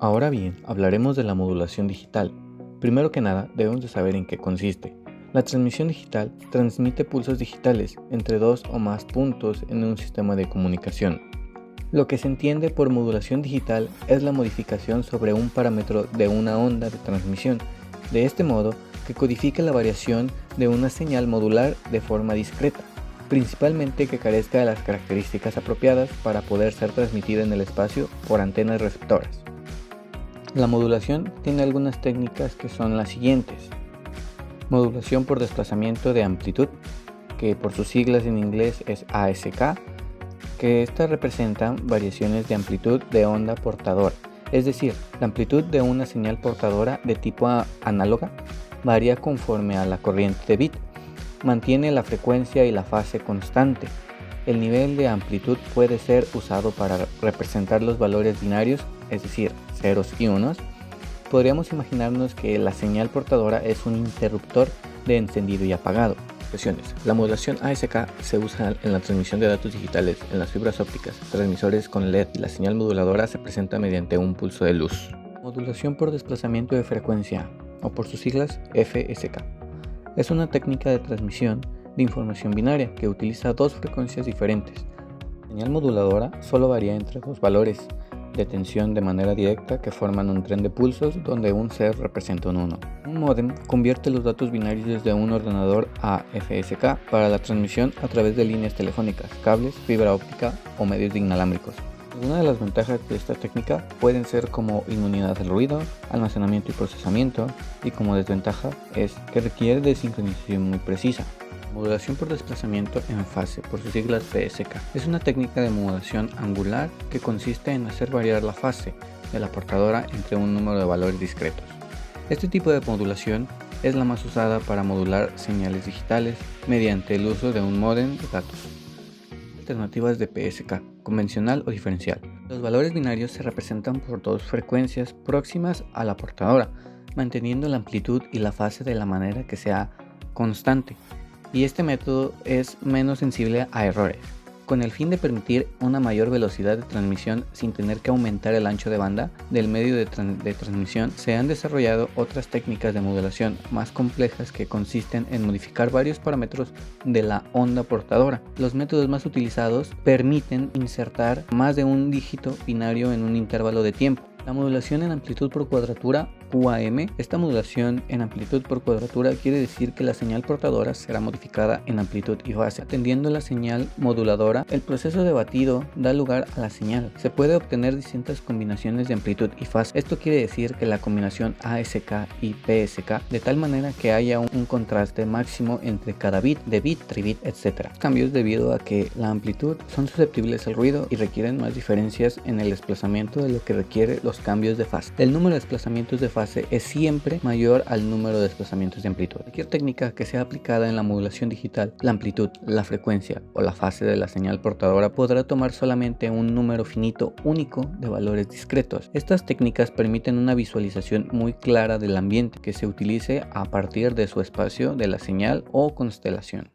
Ahora bien, hablaremos de la modulación digital. Primero que nada, debemos de saber en qué consiste. La transmisión digital transmite pulsos digitales entre dos o más puntos en un sistema de comunicación. Lo que se entiende por modulación digital es la modificación sobre un parámetro de una onda de transmisión, de este modo que codifica la variación de una señal modular de forma discreta, principalmente que carezca de las características apropiadas para poder ser transmitida en el espacio por antenas receptoras. La modulación tiene algunas técnicas que son las siguientes. Modulación por desplazamiento de amplitud, que por sus siglas en inglés es ASK, que esta representa variaciones de amplitud de onda portadora, es decir, la amplitud de una señal portadora de tipo análoga varía conforme a la corriente de bit, mantiene la frecuencia y la fase constante. El nivel de amplitud puede ser usado para representar los valores binarios, es decir, ceros y unos. Podríamos imaginarnos que la señal portadora es un interruptor de encendido y apagado. La modulación ASK se usa en la transmisión de datos digitales en las fibras ópticas, transmisores con LED, y la señal moduladora se presenta mediante un pulso de luz. Modulación por desplazamiento de frecuencia, o por sus siglas FSK. Es una técnica de transmisión de información binaria que utiliza dos frecuencias diferentes. La señal moduladora solo varía entre dos valores de tensión de manera directa que forman un tren de pulsos donde un 0 representa un 1. Un módem convierte los datos binarios desde un ordenador a FSK para la transmisión a través de líneas telefónicas, cables, fibra óptica o medios inalámbricos. Algunas de las ventajas de esta técnica pueden ser como inmunidad al ruido, almacenamiento y procesamiento, y como desventaja es que requiere de sincronización muy precisa. Modulación por desplazamiento en fase, por sus siglas PSK. Es una técnica de modulación angular que consiste en hacer variar la fase de la portadora entre un número de valores discretos. Este tipo de modulación es la más usada para modular señales digitales mediante el uso de un módem de datos. Alternativas de PSK, convencional o diferencial. Los valores binarios se representan por dos frecuencias próximas a la portadora, manteniendo la amplitud y la fase de la manera que sea constante, y este método es menos sensible a errores. Con el fin de permitir una mayor velocidad de transmisión sin tener que aumentar el ancho de banda del medio de transmisión, se han desarrollado otras técnicas de modulación más complejas que consisten en modificar varios parámetros de la onda portadora. Los métodos más utilizados permiten insertar más de un dígito binario en un intervalo de tiempo. La modulación en amplitud por cuadratura, QAM. Esta modulación en amplitud por cuadratura quiere decir que la señal portadora será modificada en amplitud y fase. Atendiendo la señal moduladora, el proceso de batido da lugar a la señal. Se puede obtener distintas combinaciones de amplitud y fase. Esto quiere decir que la combinación ASK y PSK, de tal manera que haya un contraste máximo entre cada bit, de bit, tribit, etc. Cambios debido a que la amplitud son susceptibles al ruido y requieren más diferencias en el desplazamiento de lo que requiere los cambios de fase. El número de desplazamientos de fase es siempre mayor al número de desplazamientos de amplitud. Cualquier técnica que sea aplicada en la modulación digital, la amplitud, la frecuencia o la fase de la señal portadora podrá tomar solamente un número finito único de valores discretos. Estas técnicas permiten una visualización muy clara del ambiente que se utilice a partir de su espacio de la señal o constelación.